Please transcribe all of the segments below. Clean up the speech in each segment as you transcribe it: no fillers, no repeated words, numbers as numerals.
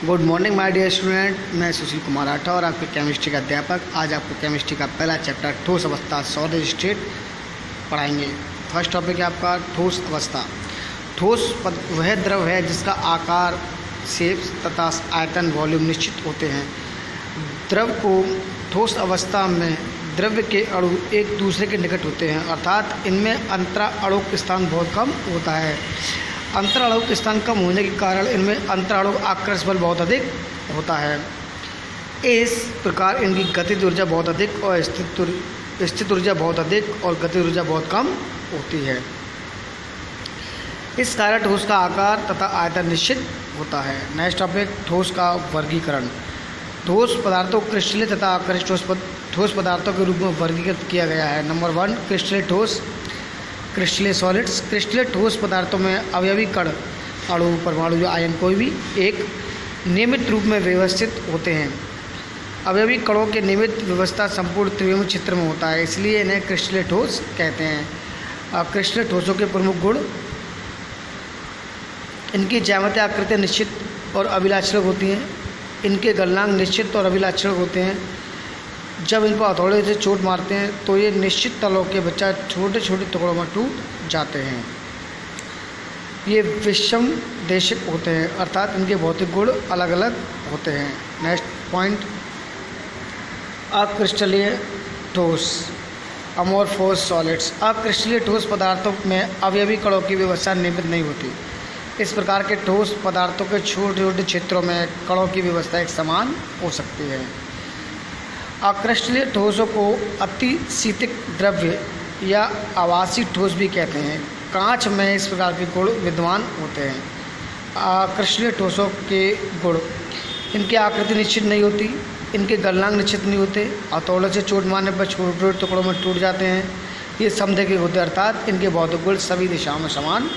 Good morning my dear student, मैं सुशील कुमार राठौर और आपके केमिस्ट्री का अध्यापक। आज आपको केमिस्ट्री का पहला चैप्टर ठोस अवस्था सॉलिड स्टेट पढ़ाएंगे। फर्स्ट टॉपिक है आपका ठोस अवस्था। ठोस वह द्रव है जिसका आकार, शेप तथा आयतन, वॉल्यूम निश्चित होते हैं। द्रव को ठोस अवस्था में द्रव्य के अणु एक दूसरे के निकट होते हैं, अर्थात इनमें अंतरा अणुक स्थान बहुत कम होता है। अंतराणुक स्थान कम होने के कारण इनमें अंतराणुक आकर्षण बल बहुत अधिक होता है। इस प्रकार इनकी गतिज ऊर्जा बहुत अधिक और स्थित ऊर्जा बहुत अधिक और गतिज ऊर्जा बहुत कम होती है। इस कारण ठोस का आकार तथा आयतन निश्चित होता है। नेक्स्ट टॉपिक ठोस का वर्गीकरण। ठोस पदार्थों को क्रिस्टलीय तथा अक्रिस्टलीय ठोस पदार्थों के रूप में वर्गीकृत किया गया है। नंबर 1 क्रिस्टलीय ठोस, क्रिस्टलीय सॉलिड्स। क्रिस्टलीय ठोस पदार्थों में अवयवी कण, अणु, परमाणु या आयन कोई भी एक नियमित रूप में व्यवस्थित होते हैं। अवयवी कणों के नियमित व्यवस्था संपूर्ण त्रिविमीय क्षेत्र में होता है, इसलिए इन्हें क्रिस्टलीय ठोस कहते हैं। क्रिस्टलीय ठोसों के प्रमुख गुण: इनकी ज्यामितीय आकृतियाँ निश्चित और अभिलाक्षणिक होती हैं। इनके गलनांक निश्चित और अभिलाक्षणिक होते हैं। जब इन पर हथौड़े से चोट मारते हैं तो ये निश्चित तलों के बजाय छोटे छोटे टुकड़ों में टूट जाते हैं। ये विषम देशिक होते हैं, अर्थात इनके भौतिक गुण अलग अलग होते हैं। नेक्स्ट पॉइंट अक्रिस्टलीय ठोस, अमोर्फोस सॉलिड्स। अक्रिस्टलीय ठोस पदार्थों में अवयवी कणों की व्यवस्था नियमित नहीं होती। इस प्रकार के ठोस पदार्थों के छोटे छोटे क्षेत्रों में कणों की व्यवस्था एक समान हो सकती है। अक्रिस्टलीय ठोसों को अतिशीतिक द्रव्य या आवासीय ठोस भी कहते हैं। कांच में इस प्रकार के गुण विद्यमान होते हैं। अक्रिस्टलीय ठोसों के गुण: इनकी आकृति निश्चित नहीं होती, इनके गलनांक निश्चित नहीं होते, हथौड़े से चोट मारने पर छोटे छोटे टुकड़ों में टूट जाते हैं। ये समदेशिक होते हैं, अर्थात इनके भौतिक गुण सभी दिशाओं में समान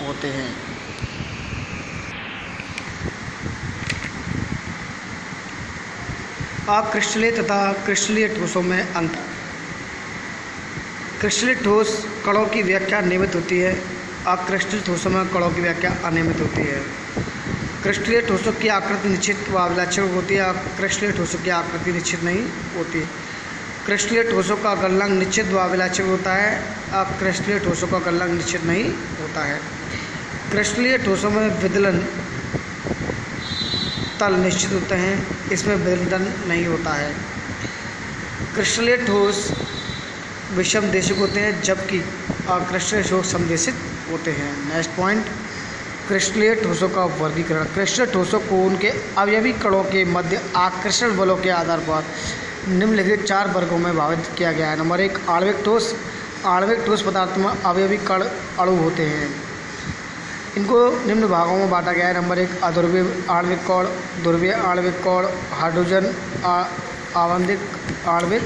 होते हैं। अक्रिस्टलीय तथा क्रिस्टलीय ठोसों में अंतर। क्रिस्टलीय ठोस कणों की व्याख्या नियमित होती है। अक्रिस्टलीय ठोसों में कणों की व्याख्या अनियमित होती है। क्रिस्टलीय ठोसों की आकृति निश्चित व अभिलाक्षणिक होती है। अक्रिस्टलीय ठोसों की आकृति निश्चित नहीं होती। क्रिस्टलीय ठोसों का गलनांक निश्चित व अभिलाक्षणिक होता है। अक्रिस्टलीय ठोसों का गलनांक निश्चित नहीं होता है। क्रिस्टलीय ठोसों में विदलन तल निश्चित होते हैं, इसमें विदलन नहीं होता है। क्रिस्टलीय ठोस विषम देशिक होते हैं, जबकि अक्रिस्टलीय ठोस समदेशिक होते हैं। नेक्स्ट पॉइंट क्रिस्टलीय ठोसों का वर्गीकरण। क्रिस्टलीय ठोसों को उनके अवयवी कणों के मध्य आकर्षण बलों के आधार पर निम्नलिखित 4 वर्गों में विभाजित किया गया है। नंबर 1 आणविक ठोस। आणविक ठोस पदार्थों में अवयवी कण, अणु होते हैं। इनको निम्न भागों में बांटा गया है। नंबर 1 अध्रुवीय आणविक कण, ध्रुवीय आणविक कण, हाइड्रोजन आवंतिक आणविक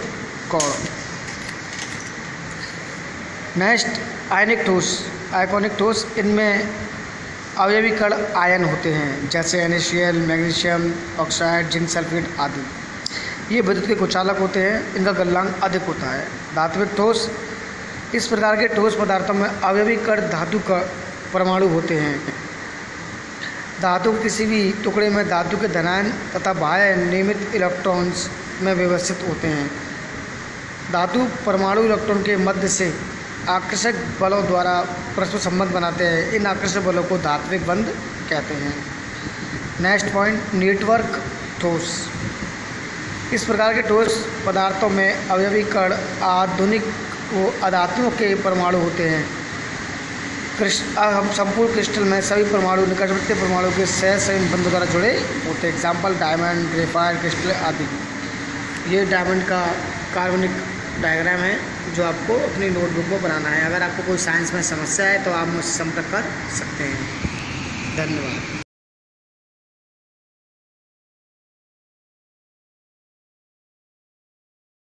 कण। नेक्स्ट आयनिक ठोस, आयनिक ठोस। इनमें अवयवी कण आयन होते हैं, जैसे NaCl, magnesium oxide, zinc sulphate आदि। ये विद्युत के कुचालक होते हैं, इनका गलनांक अधिक होता है। धात्विक ठोस। इस प्रकार के ठोस पदार्थों में अवयवी कण धातु का परमाणु होते हैं। धातु के किसी भी टुकड़े में धातु के धनायन तथा बाह्य नियमित इलेक्ट्रॉन्स में व्यवस्थित होते हैं। धातु परमाणु इलेक्ट्रॉन के मध्य से आकर्षक बलों द्वारा परस्पर संबंध बनाते हैं। इन आकर्षक बलों को धात्विक बंध कहते हैं। नेक्स्ट पॉइंट नेटवर्क ठोस। इस प्रकार के ठोस पदार्थों में अवयवी कण आधुनिक व अधातुओं के परमाणु होते हैं। हम संपूर्ण क्रिस्टल में सभी परमाणु निकटवर्ती परमाणु के सहसंबंध बंध द्वारा जुड़े होते हैं। एग्जाम्पल डायमंड, ग्रेफाइट, क्रिस्टल आदि। ये डायमंड का कार्बनिक डायग्राम है जो आपको अपनी नोटबुक में बनाना है। अगर आपको कोई साइंस में समस्या है तो आप मुझसे संपर्क कर सकते हैं। धन्यवाद।